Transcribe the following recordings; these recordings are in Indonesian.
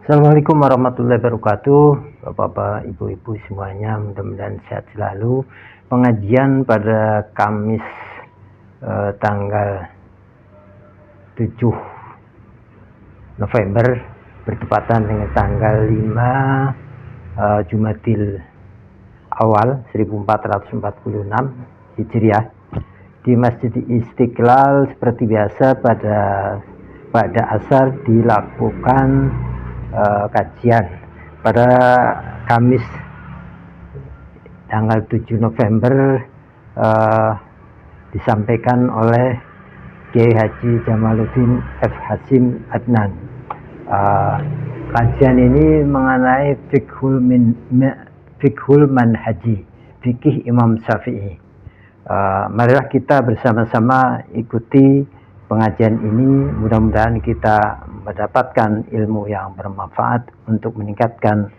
Assalamualaikum warahmatullahi wabarakatuh. Bapak-bapak, ibu-ibu semuanya, mudah-mudahan sehat selalu. Pengajian pada Kamis tanggal 7 November bertepatan dengan tanggal 5 Jumadil Awal 1446 Hijriah di Masjid Istiqlal. Seperti biasa pada asar dilakukan kajian pada Kamis tanggal 7 November disampaikan oleh Kiai Haji Jamaluddin F. Hasim Adnan. Kajian ini mengenai fiqhul manhaji, fikih Imam Syafi'i. Marilah kita bersama-sama ikuti pengajian ini, mudah-mudahan kita mendapatkan ilmu yang bermanfaat untuk meningkatkan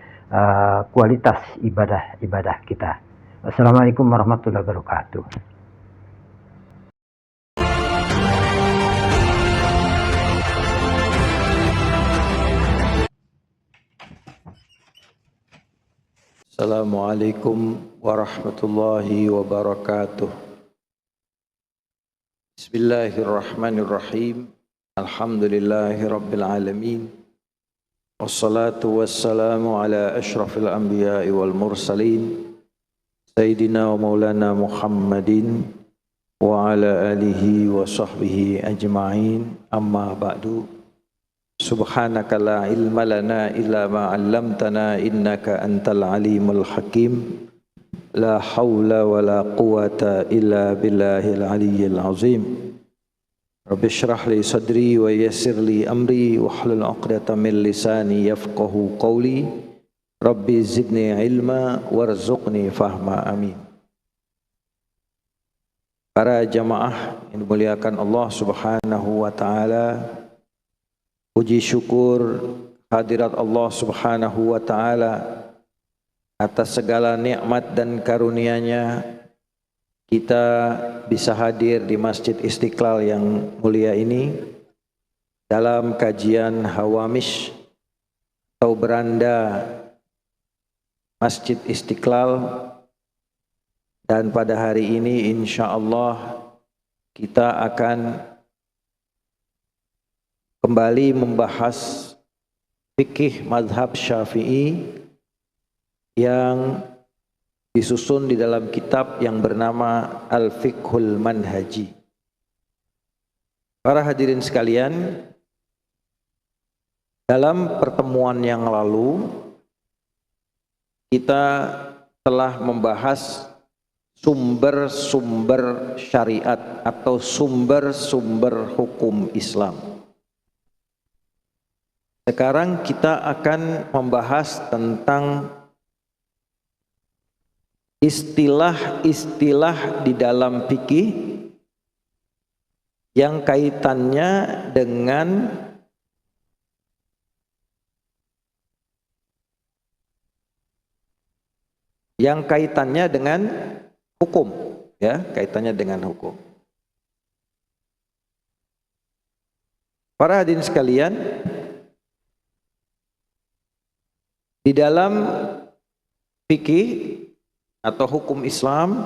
kualitas ibadah kita. Wassalamualaikum warahmatullahi wabarakatuh. Assalamualaikum warahmatullahi wabarakatuh. Bismillahirrahmanirrahim. Alhamdulillahi rabbil alamin. Wassalatu wassalamu ala ashrafil anbiya'i wal mursalin. Sayyidina wa maulana Muhammadin wa ala alihi wa sahbihi ajma'in. Amma ba'du. Subhanaka la ilma lana illa ma 'allamtana innaka antal alimul hakim. La haula wa la quwata illa billahil aliyyil azim. Rabbi shrah li sadri wa yassir li amri wahlul 'uqdatam min lisani yafqahu qawli. Rabbi zidni ilma warzuqni fahma, amin. Para jamaah yang dimuliakan Allah Subhanahu wa taala, puji syukur hadirat Allah Subhanahu wa taala atas segala nikmat dan karunia-Nya kita bisa hadir di Masjid Istiqlal yang mulia ini dalam kajian Hawamish atau beranda Masjid Istiqlal, dan pada hari ini insyaallah kita akan kembali membahas fikih mazhab Syafi'i yang disusun di dalam kitab yang bernama Al-Fiqhul Manhaji. Para hadirin sekalian, dalam pertemuan yang lalu kita telah membahas sumber-sumber syariat atau sumber-sumber hukum Islam. Sekarang kita akan membahas tentang istilah-istilah di dalam fikih yang kaitannya dengan hukum, ya, kaitannya dengan hukum. Para hadirin sekalian, di dalam fikih atau hukum Islam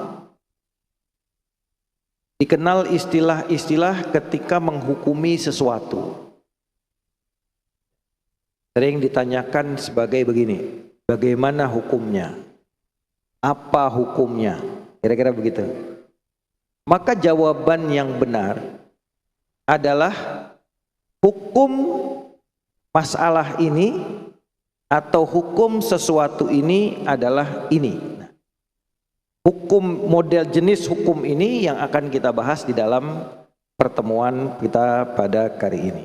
dikenal istilah-istilah ketika menghukumi sesuatu. Sering ditanyakan sebagai begini, bagaimana hukumnya? Apa hukumnya? Kira-kira begitu. Maka jawaban yang benar adalah hukum masalah ini atau hukum sesuatu ini adalah ini. Hukum, model jenis hukum ini yang akan kita bahas di dalam pertemuan kita pada kali ini.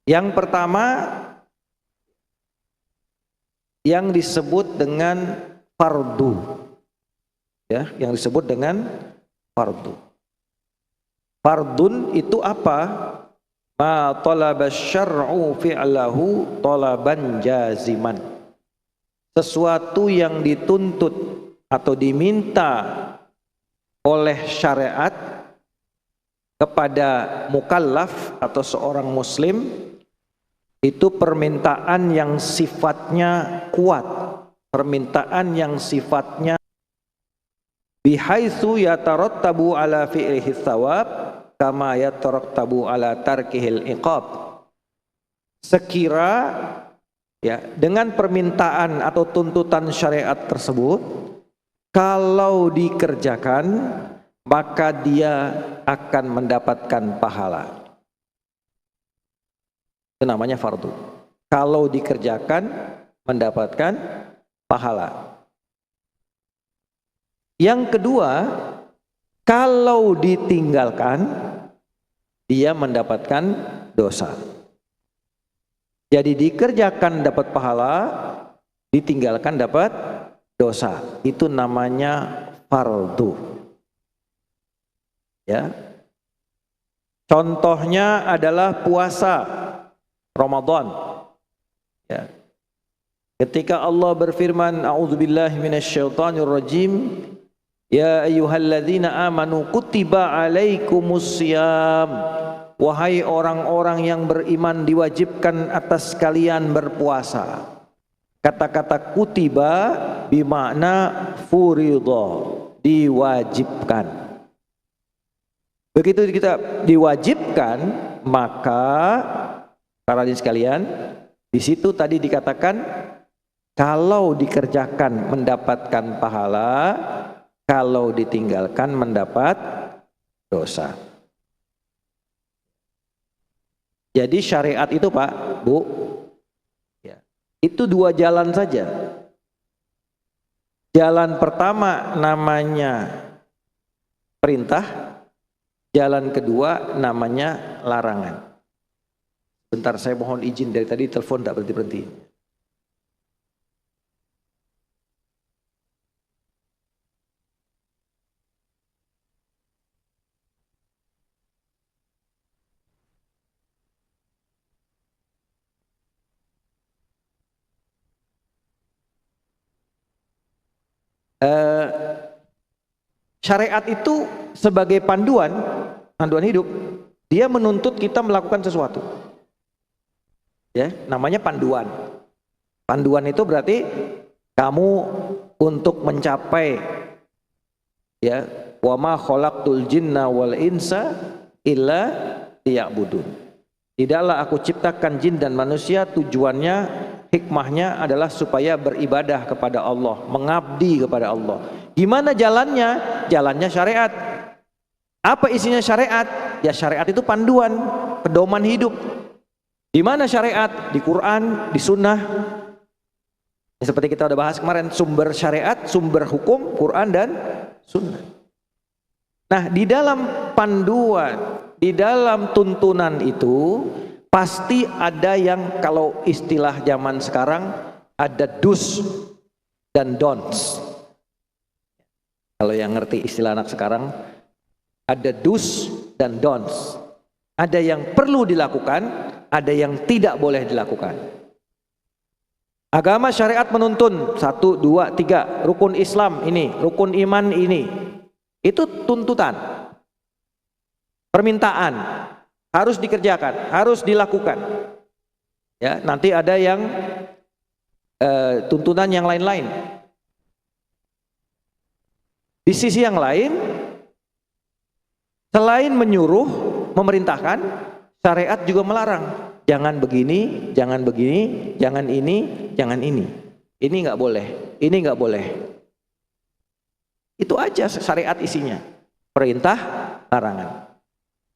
Yang pertama yang disebut dengan fardu, ya, yang disebut dengan fardu. Fardun itu apa? Ma talaba syar'u fi'lahu talaban jaziman. Sesuatu yang dituntut atau diminta oleh syariat kepada mukallaf atau seorang muslim itu permintaan yang sifatnya kuat, permintaan yang sifatnya bihaitsu yatarattabu ala fi'lihi tsawab kama yatarattabu ala tarkihil iqab. Sekira ya dengan permintaan atau tuntutan syariat tersebut kalau dikerjakan maka dia akan mendapatkan pahala. Itu namanya fardu. Kalau dikerjakan mendapatkan pahala. Yang kedua, kalau ditinggalkan dia mendapatkan dosa. Jadi dikerjakan dapat pahala, ditinggalkan dapat dosa. Itu namanya fardu. Ya. Contohnya adalah puasa Ramadan. Ya. Ketika Allah berfirman, a'udzubillahi minasyaitonirrajim, ya ayyuhalladzina amanu kutiba alaikumussyam. Wahai orang-orang yang beriman, diwajibkan atas kalian berpuasa. Kata-kata kutiba bermakna furidha, diwajibkan. Begitu kita diwajibkan, maka para hadirin sekalian, di situ tadi dikatakan kalau dikerjakan mendapatkan pahala, kalau ditinggalkan mendapat dosa. Jadi syariat itu Pak, Bu, ya, itu dua jalan saja. Jalan pertama namanya perintah, jalan kedua namanya larangan. Bentar, saya mohon izin, dari tadi telepon tidak berhenti-berhenti. Syariat itu sebagai panduan hidup, dia menuntut kita melakukan sesuatu. Ya, namanya panduan. Panduan itu berarti kamu untuk mencapai, ya, wa ma khalaqtul jinna wal insa illa liya'budun. Tidaklah aku ciptakan jin dan manusia, tujuannya, hikmahnya adalah supaya beribadah kepada Allah, mengabdi kepada Allah. Gimana jalannya? Jalannya syariat. Apa isinya syariat? Ya syariat itu panduan, pedoman hidup. Di mana syariat? Di Quran, di sunnah. Seperti kita udah bahas kemarin, sumber syariat, sumber hukum, Quran dan sunnah. Nah, di dalam panduan, di dalam tuntunan itu pasti ada yang, kalau istilah zaman sekarang, ada do's dan don'ts. Kalau yang ngerti istilah anak sekarang, ada do's dan don'ts. Ada yang perlu dilakukan, ada yang tidak boleh dilakukan. Agama syariat menuntun 1, 2, 3 rukun Islam ini, rukun iman ini. Itu tuntutan, permintaan, harus dikerjakan, harus dilakukan. Ya, nanti ada yang tuntunan yang lain-lain. Di sisi yang lain, selain menyuruh, memerintahkan, syariat juga melarang. Jangan begini, jangan begini, jangan ini, jangan ini. Ini nggak boleh, ini nggak boleh. Itu aja syariat isinya. Perintah, larangan.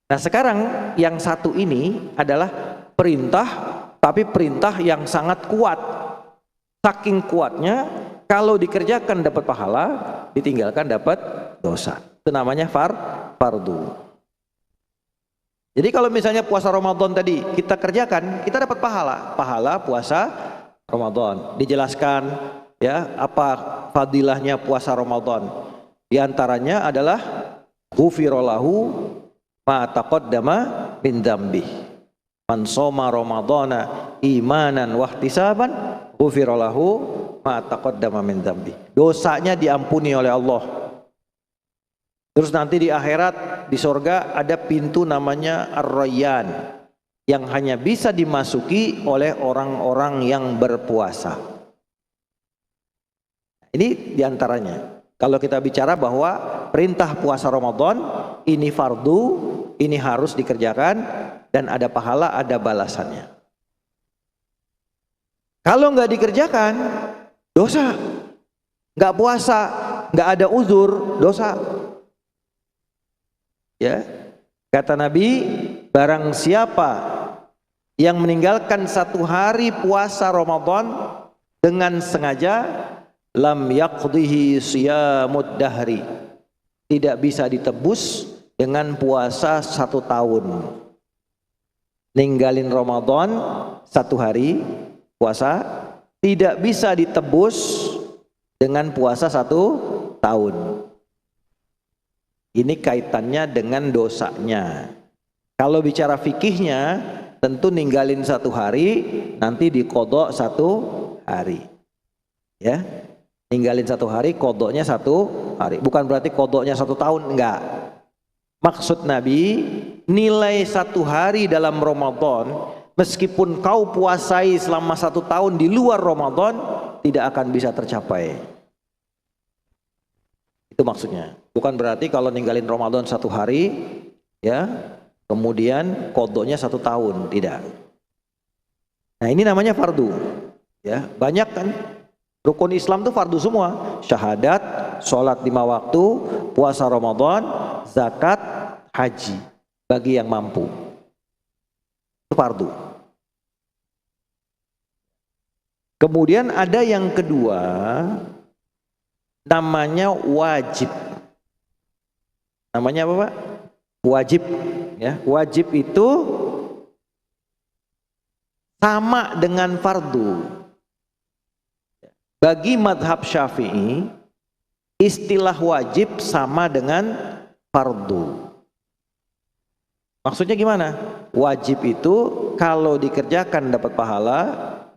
Nah sekarang yang satu ini adalah perintah, tapi perintah yang sangat kuat. Saking kuatnya, kalau dikerjakan dapat pahala, ditinggalkan dapat dosa. Itu namanya fardu. Jadi kalau misalnya puasa Ramadan tadi kita kerjakan, kita dapat pahala. Pahala puasa Ramadan. Dijelaskan ya apa fadilahnya puasa Ramadan. Di antaranya adalah ghufira lahu ma taqaddama min dzambi. Man shoma ramadhana imanan wa ihtisaban ghufira lahu ma taqaddama min dzambi. Dosanya diampuni oleh Allah. Terus nanti di akhirat di sorga ada pintu namanya Ar-Rayyan yang hanya bisa dimasuki oleh orang-orang yang berpuasa. Ini diantaranya. Kalau kita bicara bahwa perintah puasa Ramadan ini fardu, ini harus dikerjakan dan ada pahala, ada balasannya. Kalau nggak dikerjakan, dosa. Nggak puasa, nggak ada uzur, dosa. Ya, kata Nabi, barang siapa yang meninggalkan satu hari puasa Ramadan dengan sengaja, lam yaqdihi siyamud dahri, tidak bisa ditebus dengan puasa 1 tahun. Ninggalin Ramadan 1 hari puasa tidak bisa ditebus dengan puasa 1 tahun. Ini kaitannya dengan dosanya. Kalau bicara fikihnya, tentu ninggalin 1 hari nanti dikodok 1 hari. Ya, ninggalin 1 hari, kodoknya 1 hari. Bukan berarti kodoknya 1 tahun, enggak. Maksud Nabi, nilai 1 hari dalam Ramadan, meskipun kau puasai selama 1 tahun di luar Ramadan, tidak akan bisa tercapai. Itu maksudnya. Bukan berarti kalau ninggalin Ramadan 1 hari, ya, kemudian kodoknya 1 tahun, tidak. Nah, ini namanya fardu. Ya, banyak kan rukun Islam itu fardu semua. Syahadat, sholat 5 waktu, puasa Ramadan, zakat, haji bagi yang mampu. Itu fardu. Kemudian ada yang kedua, namanya wajib. Namanya apa, Pak? Wajib. Ya, wajib itu sama dengan fardu. Bagi madhab Syafi'i, istilah wajib sama dengan fardu. Maksudnya gimana? Wajib itu kalau dikerjakan dapat pahala,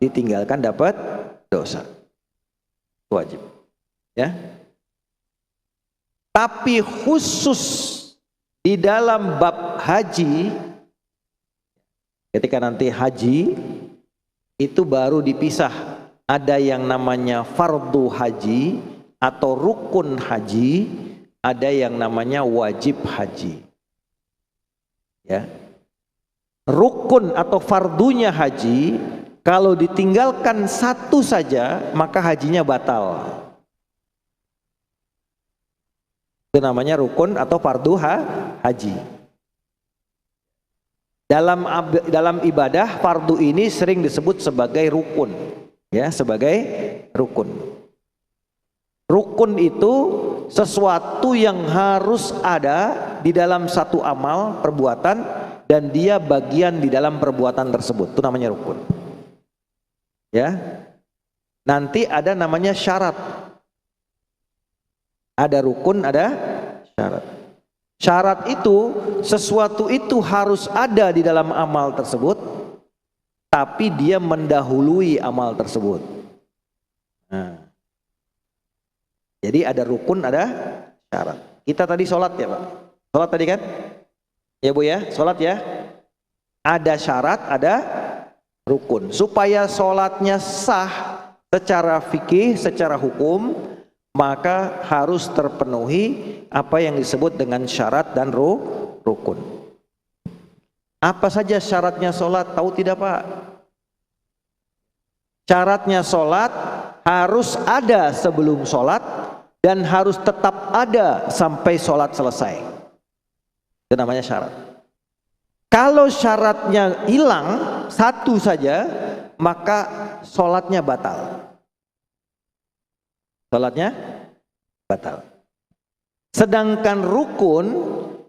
ditinggalkan dapat dosa. Wajib. Ya. Tapi khusus di dalam bab haji, ketika nanti haji itu baru dipisah. Ada yang namanya fardu haji atau rukun haji, ada yang namanya wajib haji. Ya. Rukun atau fardunya haji, kalau ditinggalkan 1 saja maka hajinya batal. Itu namanya rukun atau fardu haji. Dalam ibadah, fardu ini sering disebut sebagai rukun, ya, sebagai rukun. Rukun itu sesuatu yang harus ada di dalam satu amal perbuatan dan dia bagian di dalam perbuatan tersebut. Itu namanya rukun. Ya. Nanti ada namanya syarat. Ada rukun, ada syarat. Syarat itu, sesuatu itu harus ada di dalam amal tersebut, tapi dia mendahului amal tersebut. Nah. Jadi ada rukun, ada syarat. Kita tadi sholat ya Pak? Sholat tadi kan? Ya Bu ya, sholat ya. Ada syarat, ada rukun. Supaya sholatnya sah secara fikih, secara hukum, maka harus terpenuhi apa yang disebut dengan syarat dan rukun. Apa saja syaratnya sholat? Tahu tidak Pak? Syaratnya sholat harus ada sebelum sholat dan harus tetap ada sampai sholat selesai. Itu namanya syarat. Kalau syaratnya hilang 1 saja, maka sholatnya batal. Sholatnya batal. Sedangkan rukun,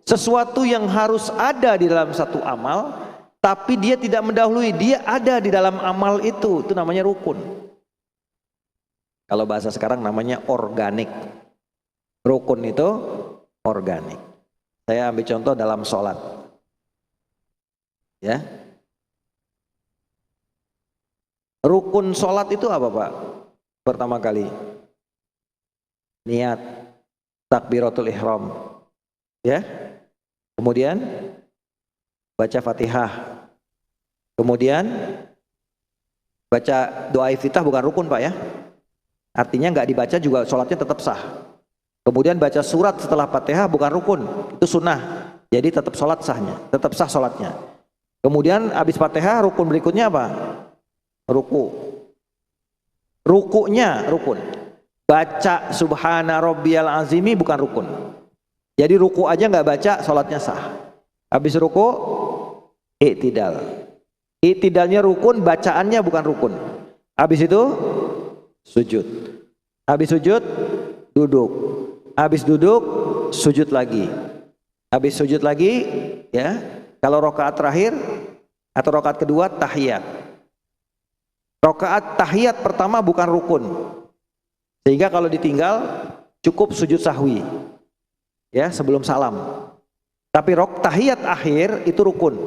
sesuatu yang harus ada di dalam satu amal, tapi dia tidak mendahului, dia ada di dalam amal itu namanya rukun. Kalau bahasa sekarang namanya organik. Rukun itu organik. Saya ambil contoh dalam sholat. Ya. Rukun sholat itu apa Pak? Pertama kali niat takbiratul ihram, ya. kemudian baca Fatihah, kemudian baca doa iftitah, bukan rukun Pak ya. Artinya nggak dibaca juga sholatnya tetap sah. Kemudian baca surat setelah Fatihah, bukan rukun, itu sunnah. Jadi tetap sholat sahnya, tetap sah sholatnya. Kemudian habis Fatihah, rukun berikutnya apa? Ruku. Rukunya rukun. Baca subhana rabbiyal azimi bukan rukun. Jadi ruku aja nggak baca, sholatnya sah. Habis ruku, i'tidal. I'tidalnya rukun, bacaannya bukan rukun. Habis itu sujud. Habis sujud, duduk. Habis duduk, sujud lagi. Habis sujud lagi, ya. Kalau rakaat terakhir atau rakaat kedua, tahiyat. Rakaat tahiyat pertama bukan rukun. Sehingga kalau ditinggal cukup sujud sahwi. Ya, sebelum salam. Tapi tahiyat akhir itu rukun.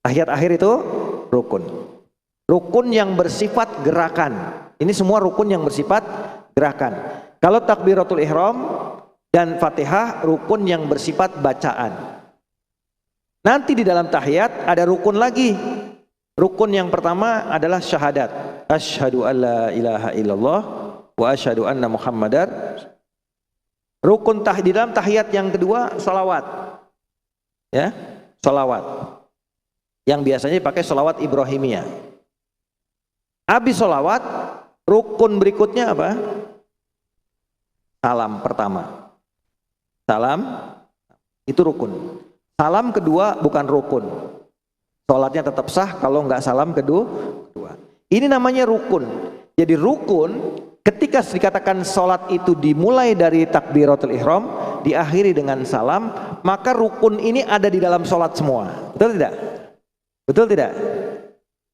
Tahiyat akhir itu rukun. Rukun yang bersifat gerakan. Ini semua rukun yang bersifat gerakan. Kalau takbiratul ihram dan Fatihah rukun yang bersifat bacaan. Nanti di dalam tahiyat ada rukun lagi. Rukun yang pertama adalah syahadat. Asyhadu alla ilaha illallah wa asyhadu anna Muhammadar. Rukun di dalam tahiyat yang kedua salawat. Ya, salawat. Yang biasanya dipakai salawat Ibrahimiyah. Habis salawat, rukun berikutnya apa? Salam pertama. Salam itu rukun. Salam kedua bukan rukun. Sholatnya tetap sah kalau nggak salam kedua. Ini namanya rukun. Jadi rukun ketika dikatakan sholat itu dimulai dari takbiratul ihram, diakhiri dengan salam, maka rukun ini ada di dalam sholat semua. Betul tidak? Betul tidak?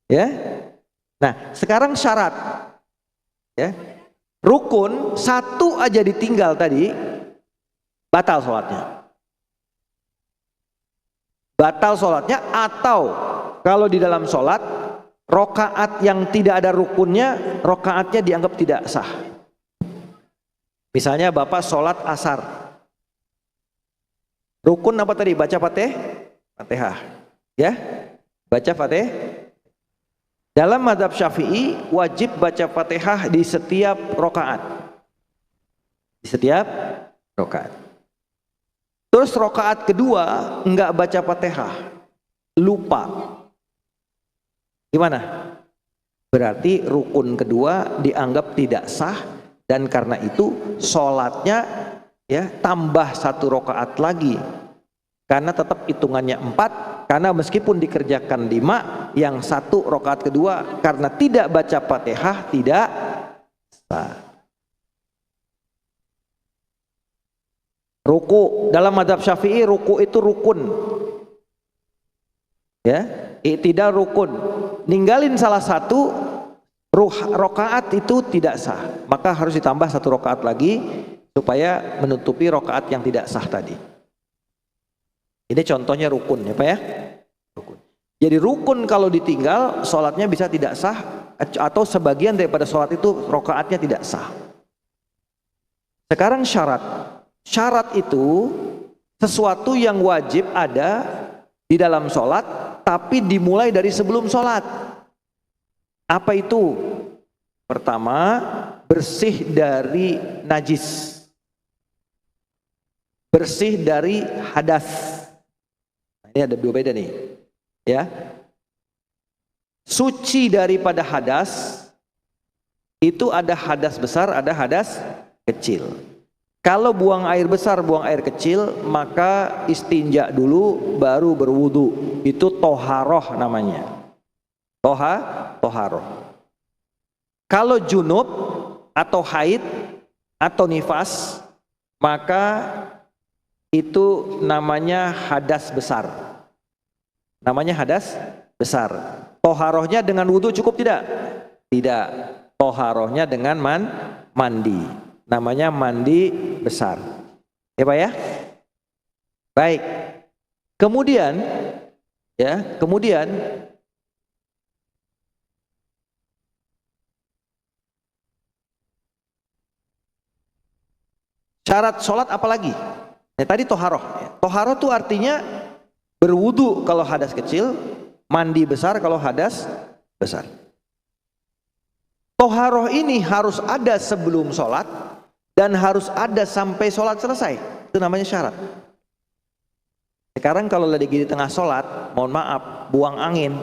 Ya. Nah, sekarang syarat. Ya. Rukun satu aja ditinggal tadi, batal sholatnya. Batal sholatnya, atau kalau di dalam sholat rokaat yang tidak ada rukunnya, rokaatnya dianggap tidak sah. Misalnya Bapak sholat asar, rukun apa tadi? Baca Fatihah, ya, baca Fatihah. Dalam mazhab Syafi'i wajib baca Fatihah di setiap rokaat. Di setiap rokaat. Terus rokaat kedua enggak baca Fatihah, lupa. Gimana? Berarti rukun kedua dianggap tidak sah, dan karena itu sholatnya ya tambah satu rokaat lagi. Karena tetap hitungannya 4, karena meskipun dikerjakan 5, yang satu rakaat kedua karena tidak baca Fatihah tidak sah. Ruku dalam mazhab Syafi'i, ruku itu rukun. Ya, i'tidal rukun. Ninggalin salah satu rakaat itu tidak sah. Maka harus ditambah satu rakaat lagi supaya menutupi rakaat yang tidak sah tadi. Ini contohnya rukun ya Pak ya. Rukun. Jadi rukun kalau ditinggal sholatnya bisa tidak sah, atau sebagian daripada sholat itu rakaatnya tidak sah. Sekarang syarat. Syarat itu sesuatu yang wajib ada di dalam sholat, tapi dimulai dari sebelum sholat. Apa itu? Pertama, bersih dari najis. Bersih dari hadas. Ini ada dua beda nih, ya. Suci daripada hadas itu ada hadas besar, ada hadas kecil. Kalau buang air besar, buang air kecil, maka istinja dulu baru berwudu. Itu toharoh namanya. Toharoh. Kalau junub atau haid atau nifas, maka itu namanya hadas besar. Namanya hadas besar. Toharohnya dengan wudu cukup tidak? Tidak. Toharohnya dengan mandi. Namanya mandi besar. Ya Pak ya? Baik. Kemudian syarat sholat apa lagi? Nah, tadi toharoh. Toharoh itu artinya berwudu kalau hadas kecil, mandi besar kalau hadas besar. Toharoh ini harus ada sebelum sholat dan harus ada sampai sholat selesai. Itu namanya syarat. Sekarang kalau lagi di tengah sholat, mohon maaf, buang angin,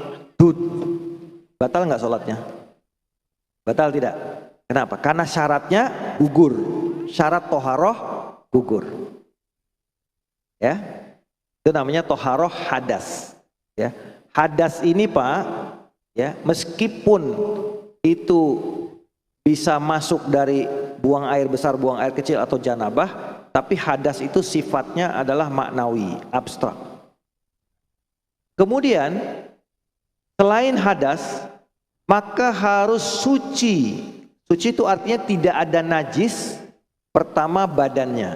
batal nggak sholatnya? Batal tidak? Kenapa? Karena syaratnya gugur. Syarat toharoh gugur. Ya, itu namanya toharoh hadas. Ya, hadas ini Pak, ya, meskipun itu bisa masuk dari buang air besar, buang air kecil atau janabah, tapi hadas itu sifatnya adalah maknawi, abstrak. Kemudian selain hadas, maka harus suci. Suci itu artinya tidak ada najis. Pertama badannya,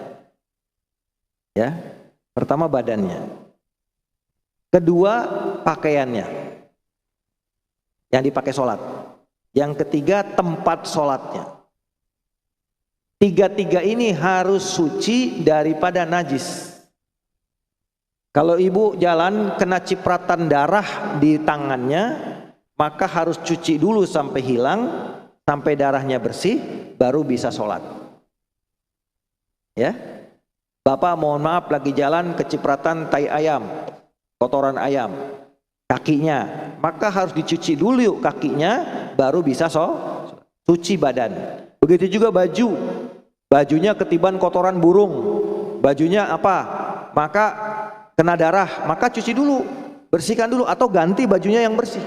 ya, pertama badannya. Kedua pakaiannya yang dipakai sholat. Yang ketiga tempat sholatnya. Tiga-tiga ini harus suci daripada najis. Kalau ibu jalan kena cipratan darah di tangannya, maka harus cuci dulu sampai hilang, sampai darahnya bersih, baru bisa sholat. Ya, Bapak mohon maaf lagi jalan kecipratan tai ayam, kotoran ayam, kakinya, maka harus dicuci dulu yuk kakinya, baru bisa suci badan. Begitu juga baju, bajunya ketiban kotoran burung, bajunya apa, maka kena darah, maka cuci dulu, bersihkan dulu, atau ganti bajunya yang bersih.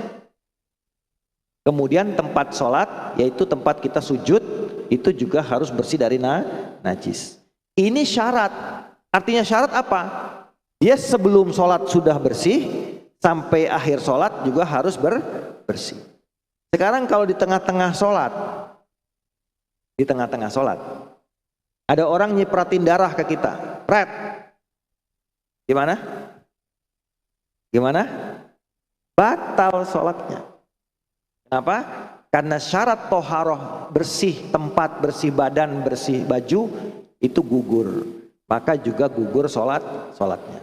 Kemudian tempat sholat, yaitu tempat kita sujud, itu juga harus bersih dari najis. Ini syarat. Artinya syarat apa? Dia sebelum sholat sudah bersih, sampai akhir sholat juga harus bersih. Sekarang kalau di tengah-tengah sholat, ada orang nyipratin darah ke kita, gimana? Batal sholatnya. Kenapa? Karena syarat toharoh, bersih tempat, bersih badan, bersih baju, itu gugur, maka juga gugur sholatnya.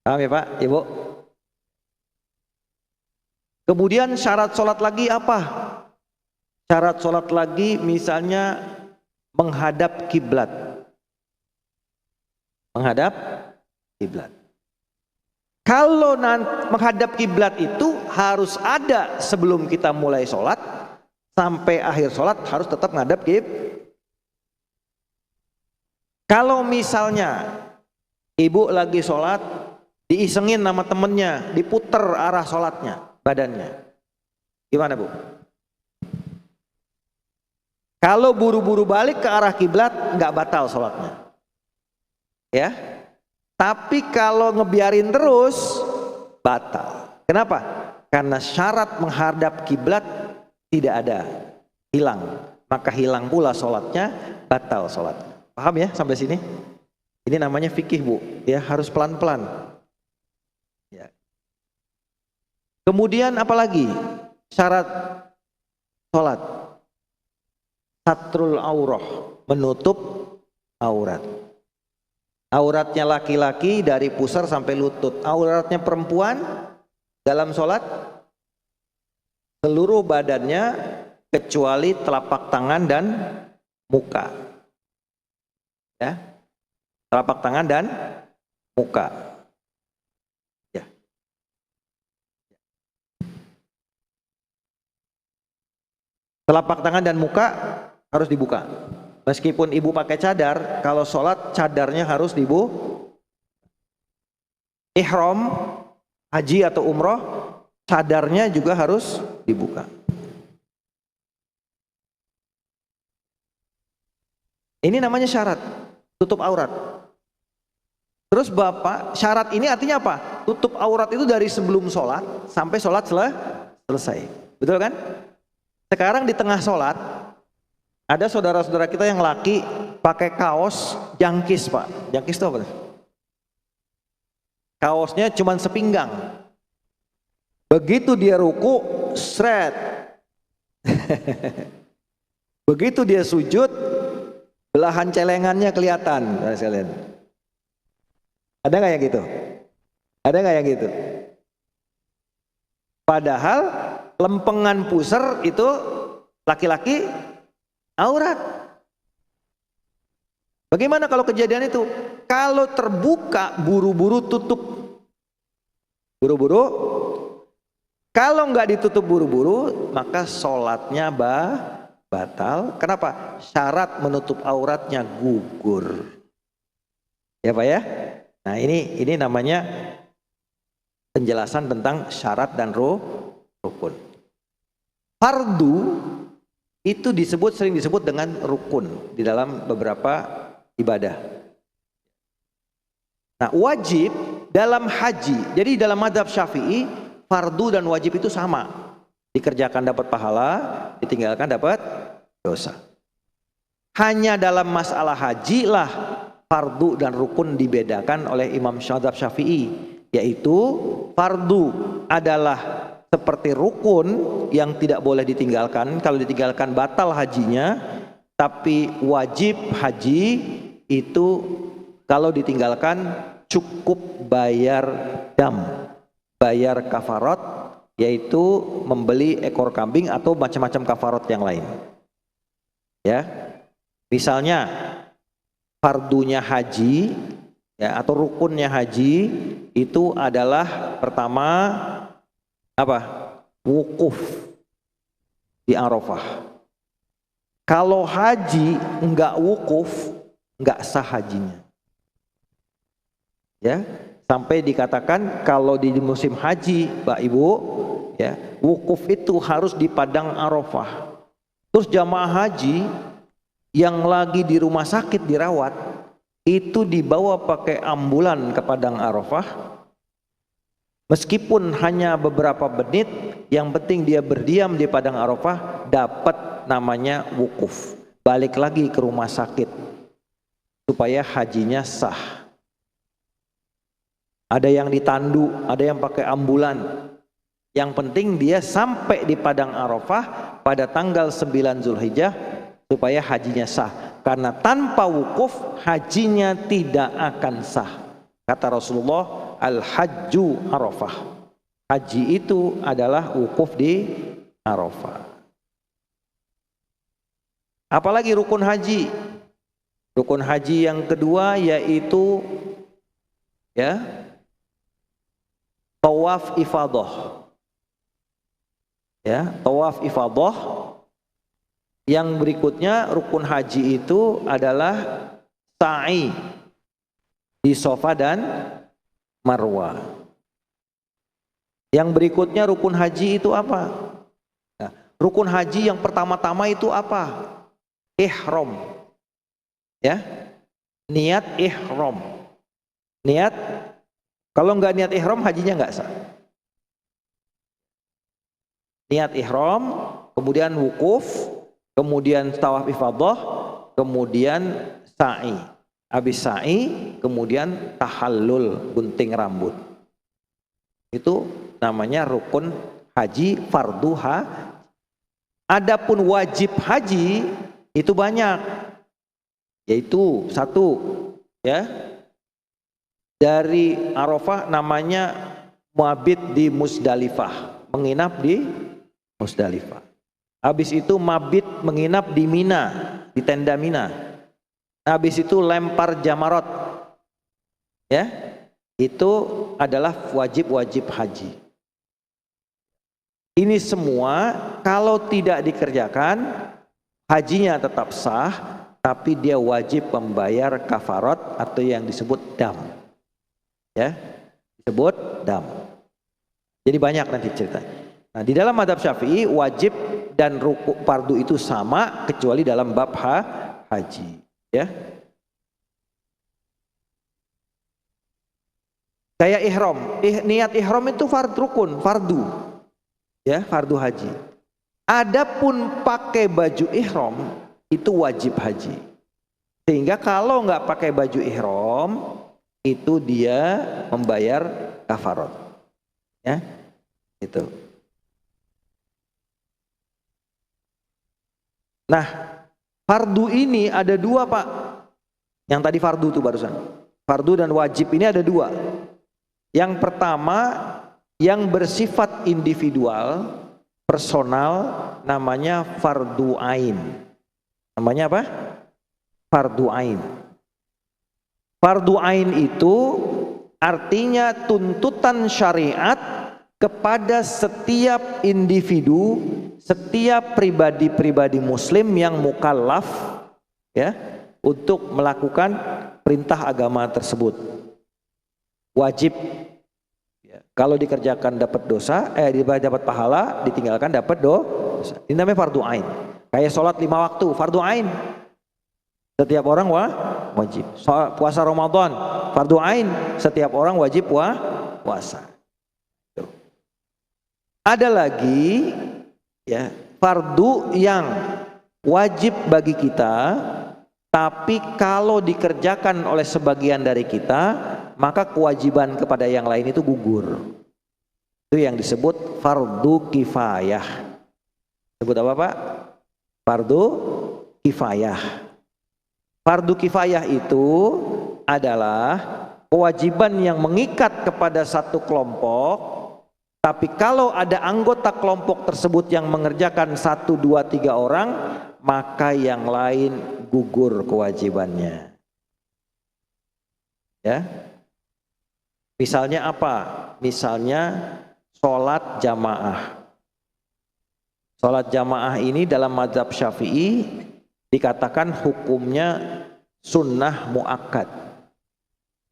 Paham ya Pak, Ibu? Kemudian syarat sholat lagi apa? Syarat sholat lagi misalnya menghadap kiblat. Menghadap kiblat. Kalau menghadap kiblat itu harus ada sebelum kita mulai sholat, sampai akhir sholat harus tetap menghadap kiblat. Kalau misalnya ibu lagi sholat, diisengin sama temennya, diputer arah sholatnya, badannya, gimana Bu? Kalau buru-buru balik ke arah kiblat, nggak batal sholatnya, ya. Tapi kalau ngebiarin terus, batal. Kenapa? Karena syarat menghadap kiblat tidak ada, hilang, maka hilang pula sholatnya, batal sholatnya. Paham ya sampai sini? Ini namanya fikih Bu, ya, harus pelan-pelan. Ya. Kemudian apalagi syarat sholat? Satrul aurah, menutup aurat. Auratnya laki-laki dari pusar sampai lutut. Auratnya perempuan dalam sholat seluruh badannya kecuali telapak tangan dan muka. Ya, telapak tangan dan muka. Ya. Telapak tangan dan muka harus dibuka. Meskipun ibu pakai cadar, kalau sholat cadarnya harus ihram, haji atau umroh, cadarnya juga harus dibuka. Ini namanya syarat. Tutup aurat. Terus Bapak, syarat ini artinya apa? Tutup aurat itu dari sebelum sholat sampai sholat selesai. Betul kan? Sekarang di tengah sholat, ada saudara-saudara kita yang laki pakai kaos jangkis Pak. Jangkis itu apa? Kaosnya cuma sepinggang. Begitu dia ruku, sret. Begitu dia sujud, belahan celengannya kelihatan, saudara sekalian. Ada nggak yang gitu? Ada nggak yang gitu? Padahal lempengan pusar itu laki-laki aurat. Bagaimana kalau kejadian itu? Kalau terbuka, buru-buru tutup. Buru-buru. Kalau nggak ditutup buru-buru, maka sholatnya batal. Kenapa? Syarat menutup auratnya gugur. Ya Pak ya? Nah ini namanya penjelasan tentang syarat dan rukun. Fardu itu sering disebut dengan rukun di dalam beberapa ibadah. Nah, wajib dalam haji. Jadi dalam mazhab Syafi'i, fardu dan wajib itu sama. Dikerjakan dapat pahala, ditinggalkan dapat dosa. Hanya dalam masalah haji lah fardu dan rukun dibedakan oleh Imam Syafi'i, yaitu fardu adalah seperti rukun yang tidak boleh ditinggalkan, kalau ditinggalkan batal hajinya. Tapi wajib haji itu kalau ditinggalkan cukup bayar dam, bayar kafarat, yaitu membeli ekor kambing atau macam-macam kafarat yang lain. Ya, misalnya fardunya haji, ya, atau rukunnya haji itu adalah pertama apa? Wukuf di Arafah. Kalau haji enggak wukuf, enggak sah hajinya. Ya, sampai dikatakan kalau di musim haji, Mbak Ibu, ya, wukuf itu harus di padang Arafah. Terus jamaah haji yang lagi di rumah sakit dirawat itu dibawa pakai ambulan ke padang Arafah. Meskipun hanya beberapa menit, yang penting dia berdiam di padang Arafah, dapat namanya wukuf. Balik lagi ke rumah sakit supaya hajinya sah. Ada yang ditandu, ada yang pakai ambulan. Yang penting dia sampai di padang Arafah pada tanggal 9 Zulhijjah supaya hajinya sah. Karena tanpa wukuf hajinya tidak akan sah. Kata Rasulullah, al-hajju Arafah. Haji itu adalah wukuf di Arafah. Apalagi rukun haji? Rukun haji yang kedua yaitu ya, tawaf ifadah. Ya, tawaf ifadah. Yang berikutnya rukun haji itu adalah sa'i di Safa dan Marwah. Yang berikutnya rukun haji itu apa? Nah, rukun haji yang pertama-tama itu apa? Ihram. Ya, niat ihram. Niat, kalau nggak niat ihram hajinya nggak sah. Niat ihram, kemudian wukuf, kemudian tawaf ifadah, kemudian sa'i. Habis sa'i, kemudian tahallul, gunting rambut. Itu namanya rukun haji fardu Adapun wajib haji itu banyak. Yaitu satu, ya, dari Arafah namanya mabit di Musdalifah, menginap di Musdalifah. Habis itu mabit menginap di Mina, di tenda Mina. Habis itu lempar jamarot, ya, itu adalah wajib-wajib haji. Ini semua kalau tidak dikerjakan hajinya tetap sah, tapi dia wajib membayar kafarat atau yang disebut dam, ya, disebut dam. Jadi banyak nanti cerita. Nah, di dalam mazhab Syafi'i wajib dan rukun fardu itu sama kecuali dalam bab haji. Ya, kayak ihram, niat ihram itu rukun, fardu, ya, fardu haji. Adapun pakai baju ihram itu wajib haji. Sehingga kalau nggak pakai baju ihram itu dia membayar kafarat, ya, itu. Nah, Fardu ini ada dua, Pak. Yang tadi fardu itu barusan. Fardu dan wajib ini ada dua. Yang pertama yang bersifat individual, personal, namanya fardu ain. Namanya apa? Fardu ain. Fardu ain itu artinya tuntutan syariat kepada setiap individu, setiap pribadi-pribadi muslim yang mukallaf, ya, untuk melakukan perintah agama tersebut. Wajib, ya, kalau dikerjakan dapat dosa, dapat pahala, ditinggalkan dapat dosa. Ini namanya fardu ain. Kayak sholat 5 waktu, fardu ain. Setiap orang wajib. Puasa Ramadan, fardu ain. Setiap orang wajib puasa. Ada lagi, ya, fardu yang wajib bagi kita, tapi kalau dikerjakan oleh sebagian dari kita, maka kewajiban kepada yang lain itu gugur. Itu yang disebut fardu kifayah. Sebut apa, Pak? Fardu kifayah. Fardu kifayah itu adalah kewajiban yang mengikat kepada satu kelompok, tapi kalau ada anggota kelompok tersebut yang mengerjakan 1, 2, 3 orang, maka yang lain gugur kewajibannya. Ya. Misalnya apa? Misalnya sholat jamaah. Sholat jamaah ini dalam mazhab Syafi'i dikatakan hukumnya sunnah muakkad.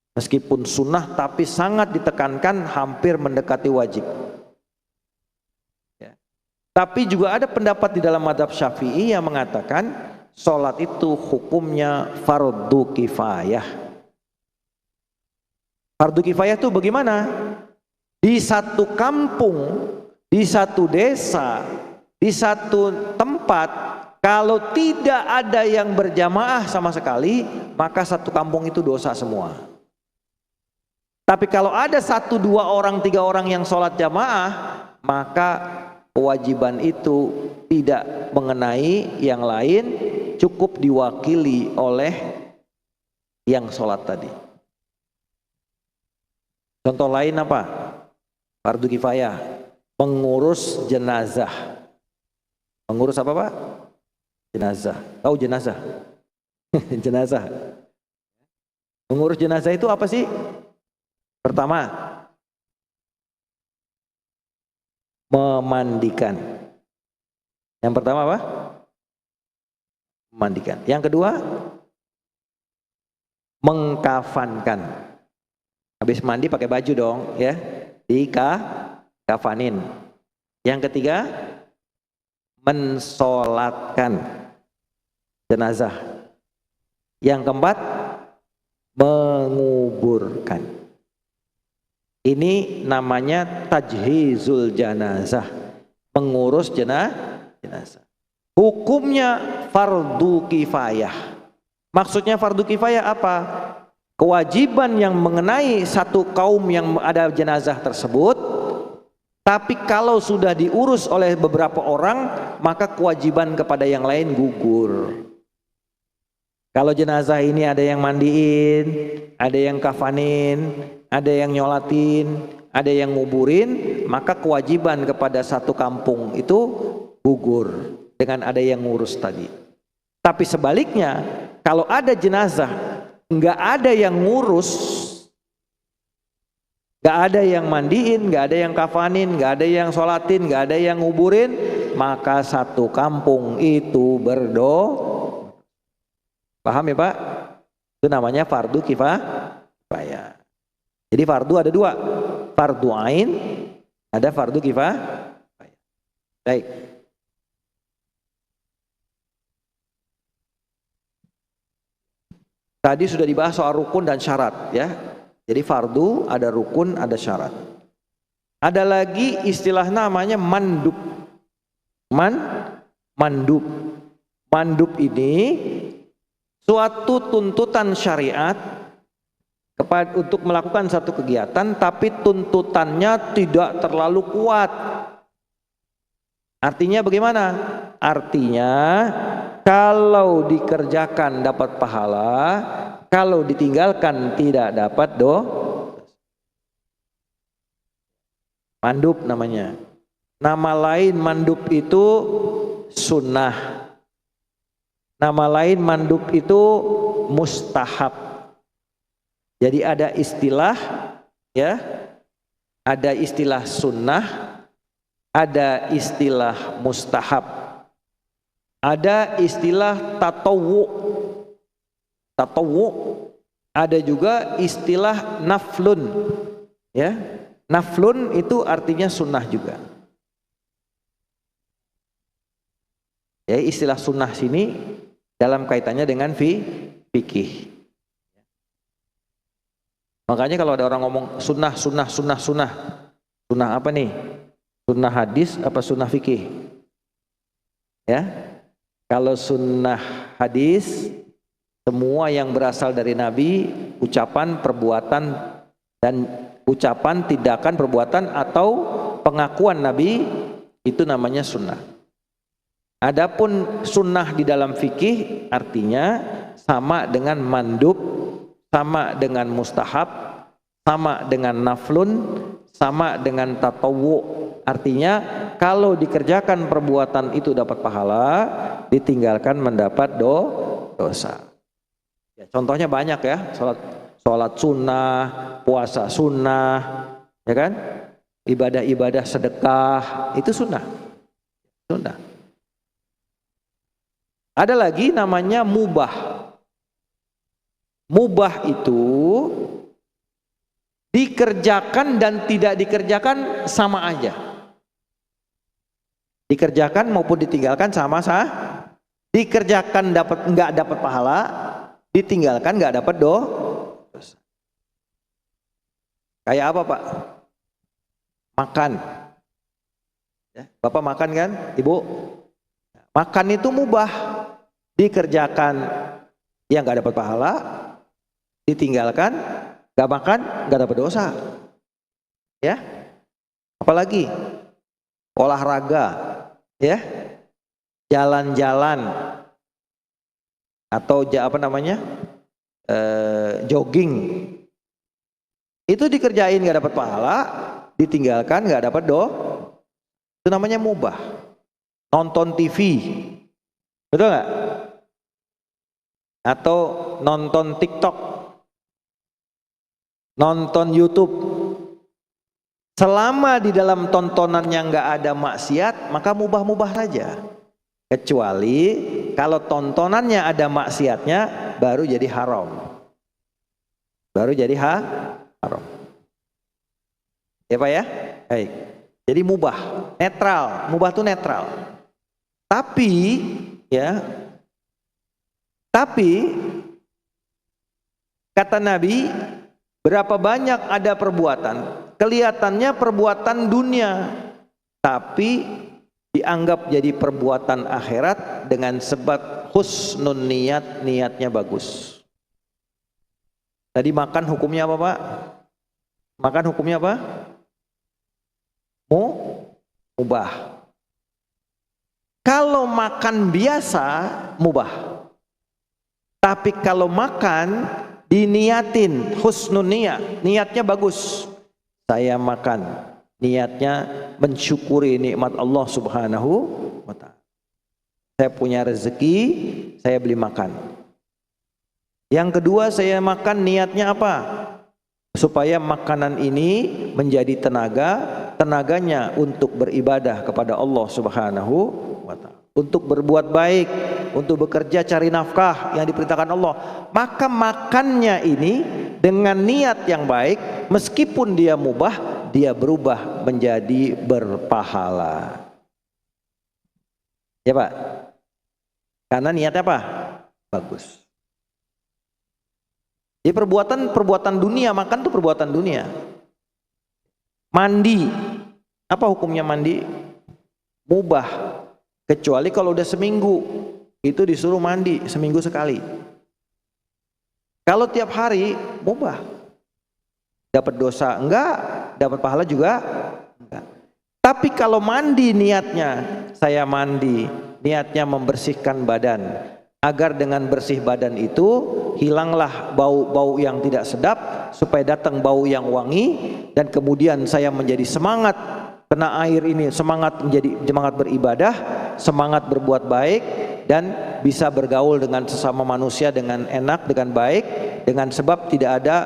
Meskipun sunnah tapi sangat ditekankan, hampir mendekati wajib. Ya. Tapi juga ada pendapat di dalam mazhab Syafi'i yang mengatakan sholat itu hukumnya fardu kifayah. Fardu kifayah itu bagaimana? Di satu kampung, di satu desa, di satu tempat, kalau tidak ada yang berjamaah sama sekali, maka satu kampung itu dosa semua. Tapi kalau ada 1, 2 orang, 3 orang yang sholat jamaah, maka kewajiban itu tidak mengenai yang lain, cukup diwakili oleh yang sholat tadi. Contoh lain apa? Fardu kifayah, mengurus jenazah. Mengurus apa, Pak? Jenazah. Tahu jenazah? Jenazah. Mengurus jenazah itu apa sih? Pertama, memandikan. Yang pertama apa? Memandikan. Yang kedua, mengkafankan. Habis mandi pakai baju dong, ya. Dikafanin. Yang ketiga, mensolatkan jenazah. Yang keempat, menguburkan. Ini namanya tajhizul janazah, mengurus jenazah. Hukumnya fardu kifayah. Maksudnya fardu kifayah apa? Kewajiban yang mengenai satu kaum yang ada jenazah tersebut, tapi kalau sudah diurus oleh beberapa orang, maka kewajiban kepada yang lain gugur. Kalau jenazah ini ada yang mandiin, ada yang kafanin, ada yang nyolatin, ada yang nguburin, maka kewajiban kepada satu kampung itu gugur dengan ada yang ngurus tadi. Tapi sebaliknya, kalau ada jenazah, nggak ada yang ngurus, nggak ada yang mandiin, nggak ada yang kafanin, nggak ada yang sholatin, nggak ada yang nguburin, maka satu kampung itu berdosa. Paham ya, Pak? Itu namanya fardu kifayah. Jadi fardu ada dua, fardu ain, ada fardu kifayah. Baik. Tadi sudah dibahas soal rukun dan syarat, ya. Jadi fardu ada rukun, ada syarat. Ada lagi istilah namanya mandub. Mandub. Mandub ini suatu tuntutan syariat untuk melakukan satu kegiatan, tapi tuntutannya tidak terlalu kuat. Artinya bagaimana? Artinya Kalau dikerjakan dapat pahala, kalau ditinggalkan tidak dapat mandub namanya. Nama lain mandub itu sunnah. Nama lain mandub itu mustahab. Jadi ada istilah, ya, ada istilah sunnah, ada istilah mustahab, ada istilah tatawwu, ada juga istilah naflun, ya. Naflun itu artinya sunnah juga. Ya, istilah sunnah sini dalam kaitannya dengan fikih. Makanya kalau ada orang ngomong sunnah apa nih? Sunnah hadis apa sunnah fikih? Ya, kalau sunnah hadis semua yang berasal dari Nabi, ucapan, perbuatan, dan ucapan, tindakan, perbuatan atau pengakuan Nabi, itu namanya sunnah. Adapun sunnah di dalam fikih artinya sama dengan mandub, sama dengan mustahab, sama dengan naflun, sama dengan tatawwu. Artinya kalau dikerjakan perbuatan itu dapat pahala, ditinggalkan mendapat dosa. Ya, contohnya banyak ya, sholat sunnah, puasa sunnah, ya kan? Ibadah-ibadah sedekah itu sunnah. Ada lagi namanya mubah. Mubah itu dikerjakan dan tidak dikerjakan sama aja. Dikerjakan maupun ditinggalkan sama. Dikerjakan nggak dapat pahala, ditinggalkan nggak dapat dosa. Kayak apa, Pak? Makan. Ya, Bapak makan kan, Ibu? Makan itu mubah, dikerjakan yang nggak dapat pahala, ditinggalkan, nggak makan, nggak dapat dosa. Ya, apalagi olahraga, ya, jalan-jalan atau jogging, itu dikerjain nggak dapat pahala, ditinggalkan nggak dapat itu namanya mubah. Nonton TV, betul nggak? Atau nonton TikTok, nonton YouTube, selama di dalam tontonannya nggak ada maksiat, maka mubah-mubah saja. Kecuali kalau tontonannya ada maksiatnya, baru jadi haram. Baru jadi haram. Ya Pak ya? Baik. Jadi mubah, netral. Mubah itu netral. Tapi kata Nabi, berapa banyak ada perbuatan, kelihatannya perbuatan dunia, tapi dianggap jadi perbuatan akhirat dengan sebab husnun niat, niatnya bagus. Tadi makan hukumnya apa, Pak? Makan hukumnya apa? Mubah. Kalau makan biasa, mubah. Tapi kalau makan diniatin, husnun niat, niatnya bagus. Saya makan, niatnya mensyukuri nikmat Allah Subhanahu wa ta'ala. Saya punya rezeki, saya beli makan. Yang kedua, saya makan niatnya apa? Supaya makanan ini menjadi tenaganya untuk beribadah kepada Allah Subhanahu wa ta'ala, untuk berbuat baik, untuk bekerja cari nafkah yang diperintahkan Allah. Maka makannya ini dengan niat yang baik, meskipun dia mubah, dia berubah menjadi berpahala. Ya Pak? Karena niatnya apa? Bagus. Jadi perbuatan dunia, makan itu perbuatan dunia. Mandi, apa hukumnya mandi? Mubah, kecuali kalau udah seminggu, itu disuruh mandi seminggu sekali. Kalau tiap hari, mubah. Dapat dosa enggak, dapat pahala juga enggak. Tapi kalau mandi niatnya, saya mandi niatnya membersihkan badan, agar dengan bersih badan itu hilanglah bau-bau yang tidak sedap, supaya datang bau yang wangi, dan kemudian saya menjadi semangat kena air ini, semangat beribadah, semangat berbuat baik, dan bisa bergaul dengan sesama manusia dengan enak, dengan baik, dengan sebab tidak ada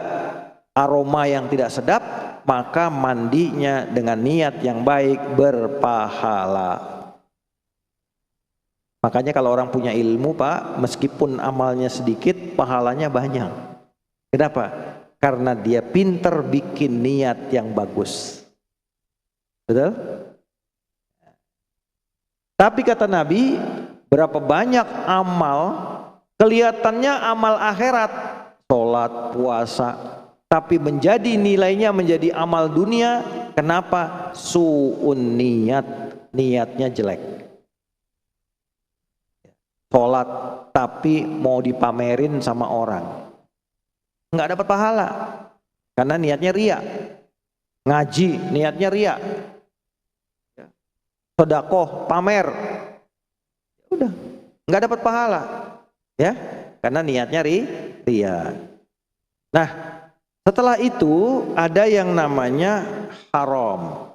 aroma yang tidak sedap, maka mandinya dengan niat yang baik berpahala. Makanya kalau orang punya ilmu, Pak, meskipun amalnya sedikit, pahalanya banyak. Kenapa? Karena dia pinter bikin niat yang bagus. Betul? Tapi kata Nabi, berapa banyak amal, kelihatannya amal akhirat, sholat, puasa, tapi menjadi nilainya menjadi amal dunia. Kenapa? Su'un niat, niatnya jelek. Sholat tapi mau dipamerin sama orang, nggak dapat pahala karena niatnya ria. Ngaji niatnya ria, sedekah pamer, udah nggak dapat pahala ya, karena niatnya ria. Nah, setelah itu ada yang namanya haram.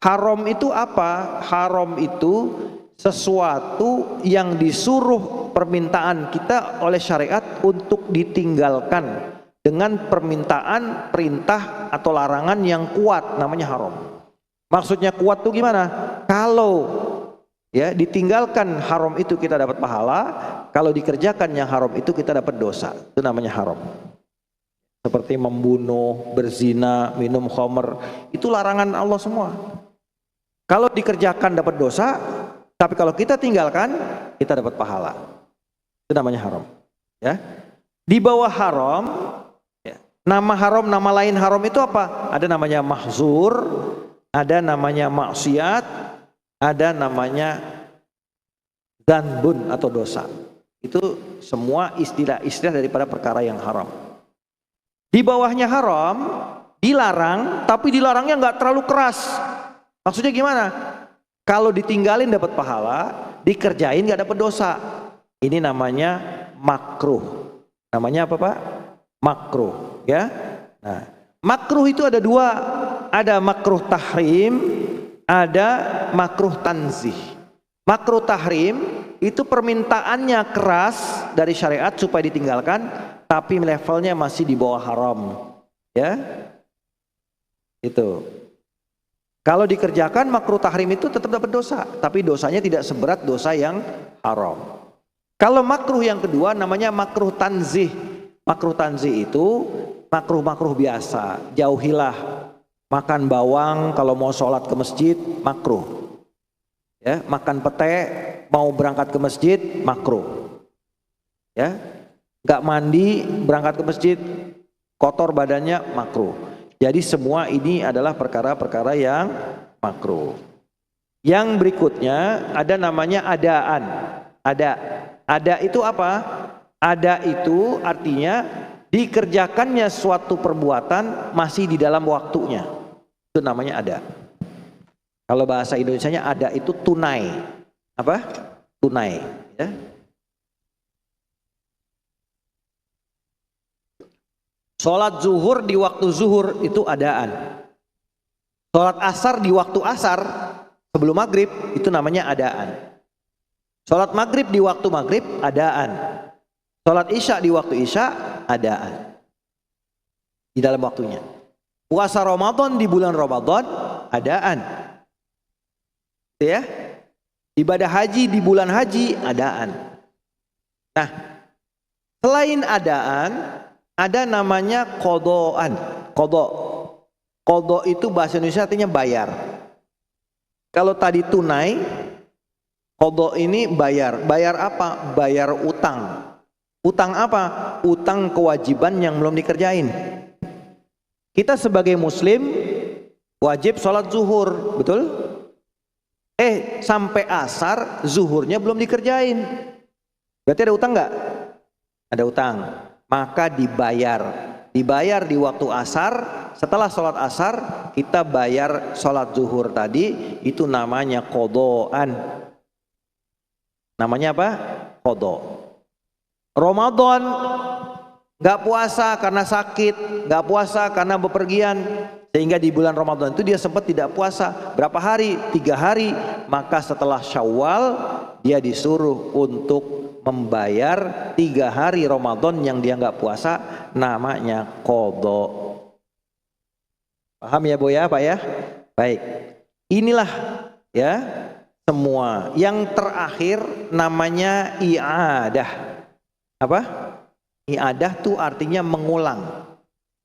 Haram itu apa? Haram itu sesuatu yang disuruh permintaan kita oleh syariat untuk ditinggalkan dengan permintaan, perintah atau larangan yang kuat, namanya haram. Maksudnya kuat tuh gimana? Kalau ya ditinggalkan haram itu kita dapat pahala, kalau dikerjakan yang haram itu kita dapat dosa. Itu namanya haram. Seperti membunuh, berzina, minum khamr, itu larangan Allah semua. Kalau dikerjakan dapat dosa, tapi kalau kita tinggalkan, kita dapat pahala. Itu namanya haram. Ya, di bawah haram, ya, nama haram, nama lain haram itu apa? Ada namanya mahzur, ada namanya maksiat, ada namanya dzanbun atau dosa. Itu semua istilah-istilah daripada perkara yang haram. Di bawahnya haram, dilarang, tapi dilarangnya nggak terlalu keras. Maksudnya gimana? Kalau ditinggalin dapat pahala, dikerjain nggak dapat dosa. Ini namanya makruh. Namanya apa, Pak? Makruh, ya. Nah, makruh itu ada dua, ada makruh tahrim, ada makruh tanzih. Makruh tahrim itu permintaannya keras dari syariat supaya ditinggalkan, tapi levelnya masih di bawah haram, ya. Itu. Kalau dikerjakan makruh tahrim itu tetap dapat dosa, tapi dosanya tidak seberat dosa yang haram. Kalau makruh yang kedua namanya makruh tanzih. Makruh tanzih itu makruh-makruh biasa. Jauhilah makan bawang kalau mau sholat ke masjid, makruh. Ya, makan pete mau berangkat ke masjid, makruh. Ya, nggak mandi berangkat ke masjid, kotor badannya, makruh. Jadi semua ini adalah perkara-perkara yang makruh. Yang berikutnya ada namanya adaan. Ada itu apa? Ada itu artinya dikerjakannya suatu perbuatan masih di dalam waktunya. Itu namanya ada. Kalau bahasa Indonesianya ada itu tunai. Apa? Tunai, ya. Sholat zuhur di waktu zuhur itu adaan. Sholat asar di waktu asar sebelum maghrib itu namanya adaan. Sholat maghrib di waktu maghrib adaan. Sholat isya di waktu isya adaan. Di dalam waktunya. Puasa Ramadan di bulan Ramadan adaan. Ya. Ibadah haji di bulan haji adaan. Nah, selain adaan ada namanya qodoan. Qodo itu bahasa Indonesia artinya bayar. Kalau tadi tunai, qodo ini bayar. Bayar apa? Bayar utang. Utang apa? Utang kewajiban yang belum dikerjain. Kita sebagai muslim wajib sholat zuhur, betul? Sampai asar zuhurnya belum dikerjain. Berarti ada utang nggak? Ada utang. Maka dibayar di waktu asar. Setelah sholat asar kita bayar sholat zuhur tadi, itu namanya qodoan. Namanya apa? Qadha. Ramadan nggak puasa karena sakit, nggak puasa karena bepergian, sehingga di bulan Ramadan itu dia sempat tidak puasa berapa hari? 3 hari. Maka setelah Syawal dia disuruh untuk membayar 3 hari Ramadan yang dia nggak puasa, namanya qadha. Paham ya Bu ya, Pak ya? Baik. Inilah ya semua. Yang terakhir namanya i'adah. Apa? I'adah itu artinya mengulang.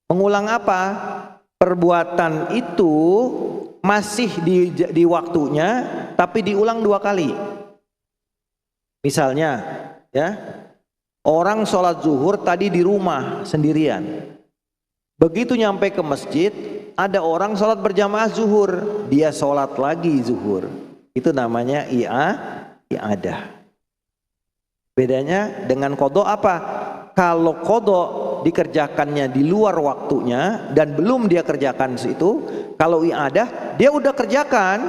Mengulang apa? Perbuatan itu masih di waktunya, tapi diulang 2 kali. Misalnya, ya, orang sholat zuhur tadi di rumah sendirian. Begitu nyampe ke masjid, ada orang sholat berjamaah zuhur, dia sholat lagi zuhur. Itu namanya i'adah. Bedanya dengan qadha apa? Kalau qadha dikerjakannya di luar waktunya dan belum dia kerjakan situ, kalau i'adah dia udah kerjakan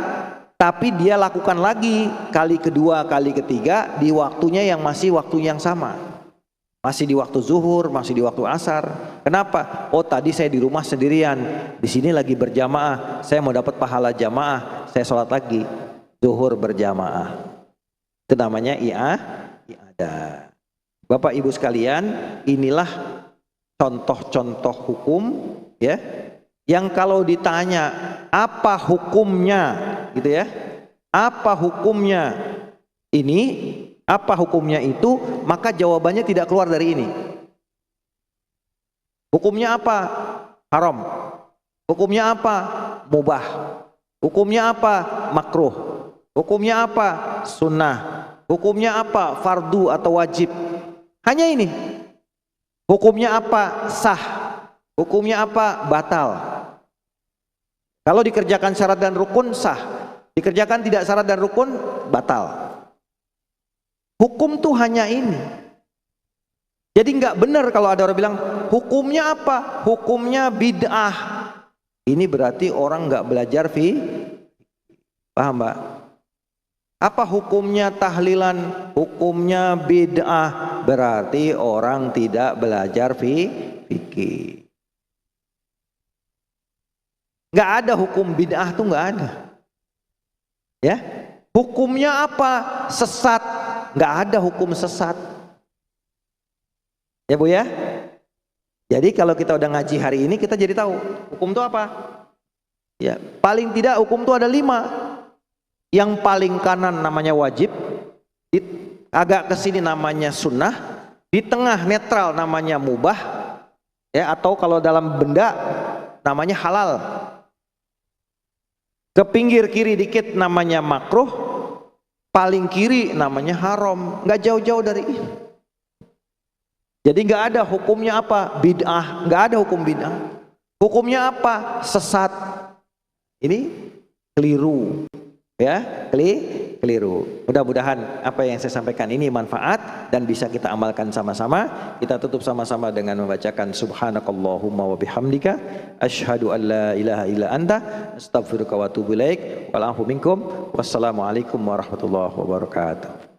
tapi dia lakukan lagi kali kedua, kali ketiga di waktunya yang masih waktu yang sama. Masih di waktu zuhur, masih di waktu asar. Kenapa? Oh, tadi saya di rumah sendirian, di sini lagi berjamaah, saya mau dapat pahala jamaah, saya sholat lagi zuhur berjamaah. Itu namanya i'adah. Bapak Ibu sekalian, inilah contoh-contoh hukum ya, yang kalau ditanya apa hukumnya gitu ya, apa hukumnya ini, apa hukumnya itu, maka jawabannya tidak keluar dari ini. Hukumnya apa? Haram. Hukumnya apa? Mubah. Hukumnya apa? Makruh. Hukumnya apa? Sunnah. Hukumnya apa? Fardu atau wajib. Hanya ini. Hukumnya apa? Sah. Hukumnya apa? Batal. Kalau dikerjakan syarat dan rukun, sah. Dikerjakan tidak syarat dan rukun, batal. Hukum tuh hanya ini. Jadi nggak benar kalau ada orang bilang hukumnya apa? Hukumnya bid'ah. Ini berarti orang nggak belajar paham Mbak? Apa hukumnya tahlilan? Hukumnya bid'ah. Berarti orang tidak belajar fikih. Nggak ada hukum bid'ah tuh nggak ada. Ya, hukumnya apa? Sesat. Nggak ada hukum sesat. Ya Bu ya. Jadi kalau kita udah ngaji hari ini kita jadi tahu hukum itu apa. Ya, paling tidak hukum itu ada 5. Yang paling kanan namanya wajib, agak ke sini namanya sunnah, di tengah netral namanya mubah, ya, atau kalau dalam benda namanya halal. Ke pinggir kiri dikit namanya makruh, paling kiri namanya haram. Nggak jauh-jauh dari ini. Jadi nggak ada hukumnya apa? Bid'ah. Nggak ada hukum bid'ah. Hukumnya apa? Sesat. Ini keliru. Ya, keliru. Mudah-mudahan apa yang saya sampaikan ini manfaat dan bisa kita amalkan sama-sama. Kita tutup sama-sama dengan membacakan subhanakallahumma wa bihamdika asyhadu an la ilaha illa anta astaghfiruka wa atubu ilaik. Wal afu minkum. Wassalamualaikum warahmatullahi wabarakatuh.